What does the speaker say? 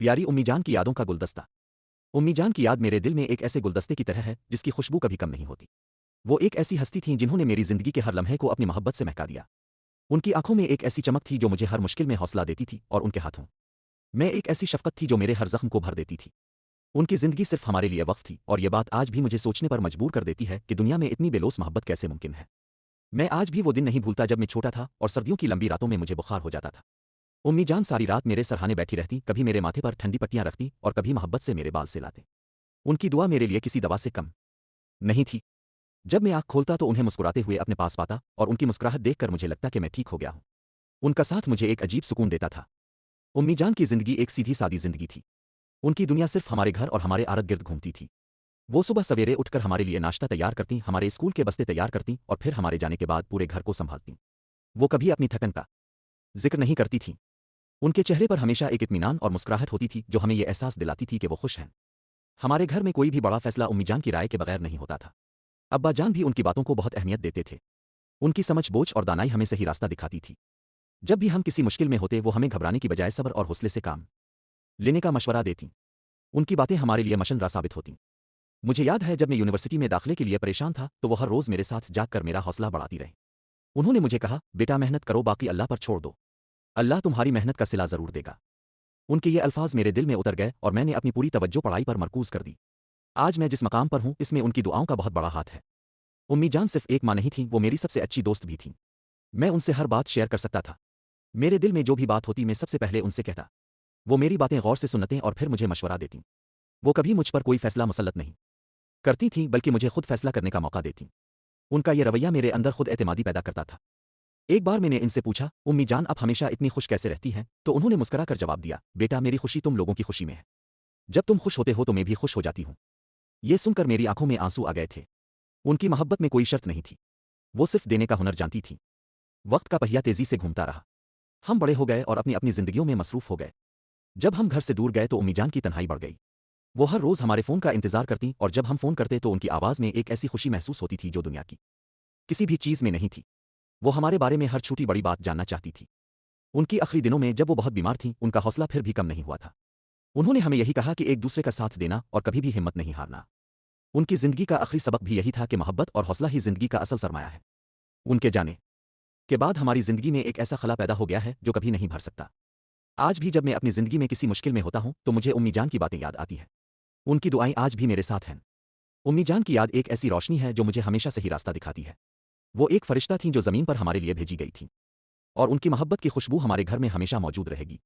प्यारी उम्मी जान की यादों का गुलदस्ता। उम्मी जान की याद मेरे दिल में एक ऐसे गुलदस्ते की तरह है जिसकी खुशबू कभी कम नहीं होती। वो एक ऐसी हस्ती थीं जिन्होंने मेरी जिंदगी के हर लम्हे को अपनी मोहब्बत से महका दिया। उनकी आंखों में एक ऐसी चमक थी जो मुझे हर मुश्किल में हौसला देती थी और उनके हाथों में एक ऐसी शफकत थी जो मेरे हर जख्म को भर देती थी। उनकी जिंदगी सिर्फ हमारे लिए वक्फ थी और ये बात आज भी मुझे सोचने पर मजबूर कर देती है कि दुनिया में इतनी बेलोस मोहब्बत कैसे मुमकिन है। मैं आज भी वो दिन नहीं भूलता जब मैं छोटा था और सर्दियों की लंबी रातों में मुझे बुखार हो जाता था। उम्मी जान सारी रात मेरे सरहाने बैठी रहती, कभी मेरे माथे पर ठंडी पट्टियां रखती और कभी मोहब्बत से मेरे बाल सिलाते। उनकी दुआ मेरे लिए किसी दवा से कम नहीं थी। जब मैं आँख खोलता तो उन्हें मुस्कुराते हुए अपने पास पाता और उनकी मुस्कुराहट देखकर मुझे लगता कि मैं ठीक हो गया हूँ। उनका साथ मुझे एक अजीब सुकून देता था। उम्मी जान की जिंदगी एक सीधी सादी जिंदगी थी। उनकी दुनिया सिर्फ हमारे घर और हमारे आरग गिर्द घूमती थी। वो सुबह सवेरे उठकर हमारे लिए नाश्ता तैयार करती, हमारे स्कूल के बस्ते तैयार करती और फिर हमारे जाने के बाद पूरे घर को संभालती। वो कभी अपनी थकन का जिक्र नहीं करती थीं। उनके चेहरे पर हमेशा एक इत्मीनान और मुस्कुराहट होती थी जो हमें ये एहसास दिलाती थी कि वो खुश हैं। हमारे घर में कोई भी बड़ा फैसला उम्मी जान की राय के बगैर नहीं होता था। अब्बा जान भी उनकी बातों को बहुत अहमियत देते थे। उनकी समझ बोझ और दानाई हमें सही रास्ता दिखाती थी। जब भी हम किसी मुश्किल में होते वो हमें घबराने की बजाय सब्र और हौसले से काम लेने का मशवरा देती। उनकी बातें हमारे लिए मशनरा साबित होती। मुझे याद है जब मैं यूनिवर्सिटी में दाखिले के लिए परेशान था तो वो हर रोज़ मेरे साथ जाग कर मेरा हौसला बढ़ाती रही। उन्होंने मुझे कहा, बेटा मेहनत करो, बाकी अल्लाह पर छोड़ दो, अल्लाह तुम्हारी मेहनत का सिला ज़रूर देगा। उनके ये अल्फाज मेरे दिल में उतर गए और मैंने अपनी पूरी तवज्जो पढ़ाई पर मरकूज़ कर दी। आज मैं जिस मकाम पर हूँ इसमें उनकी दुआओं का बहुत बड़ा हाथ है। उम्मी जान सिर्फ एक माँ नहीं थी, वो मेरी सबसे अच्छी दोस्त भी थीं। मैं उनसे हर बात शेयर कर सकता था। मेरे दिल में जो भी बात होती मैं सबसे पहले उनसे कहता। वो मेरी बातें गौर से सुनते और फिर मुझे मशवरा देतीं। वो कभी मुझ पर कोई फैसला मुसल्लत नहीं करती थीं बल्कि मुझे खुद फैसला करने का मौका देतीं। उनका यह रवैया मेरे अंदर खुद एतमादी पैदा करता था। एक बार मैंने इनसे पूछा, उम्मी जान आप हमेशा इतनी खुश कैसे रहती हैं? तो उन्होंने मुस्कुरा कर जवाब दिया, बेटा मेरी खुशी तुम लोगों की खुशी में है। जब तुम खुश होते हो तो मैं भी खुश हो जाती हूँ। ये सुनकर मेरी आंखों में आंसू आ गए थे। उनकी मोहब्बत में कोई शर्त नहीं थी। वो सिर्फ देने का हुनर जानती थी। वक्त का पहिया तेजी से घूमता रहा। हम बड़े हो गए और अपनी अपनी जिंदगियों में मसरूफ हो गए। जब हम घर से दूर गए तो उम्मी जान की तन्हाई बढ़ गई। वो हर रोज़ हमारे फ़ोन का इंतज़ार करती और जब हम फ़ोन करते तो उनकी आवाज़ में एक ऐसी खुशी महसूस होती थी जो दुनिया की किसी भी चीज़ में नहीं थी। वो हमारे बारे में हर छोटी बड़ी बात जानना चाहती थी। उनकी आखिरी दिनों में जब वो बहुत बीमार थीं, उनका हौसला फिर भी कम नहीं हुआ था। उन्होंने हमें यही कहा कि एक दूसरे का साथ देना और कभी भी हिम्मत नहीं हारना। उनकी ज़िंदगी का आखिरी सबक भी यही था कि मोहब्बत और हौसला ही ज़िंदगी का असल सरमाया है। उनके जाने के बाद हमारी ज़िंदगी में एक ऐसा खला पैदा हो गया है जो कभी नहीं भर सकता। आज भी जब मैं अपनी ज़िंदगी में किसी मुश्किल में होता हूँ तो मुझे उम्मी जान की बातें याद आती हैं। उनकी दुआएं आज भी मेरे साथ हैं। उम्मी जान की याद एक ऐसी रोशनी है जो मुझे हमेशा सही रास्ता दिखाती है। वो एक फरिश्ता थीं जो ज़मीन पर हमारे लिए भेजी गई थीं और उनकी मोहब्बत की खुशबू हमारे घर में हमेशा मौजूद रहेगी।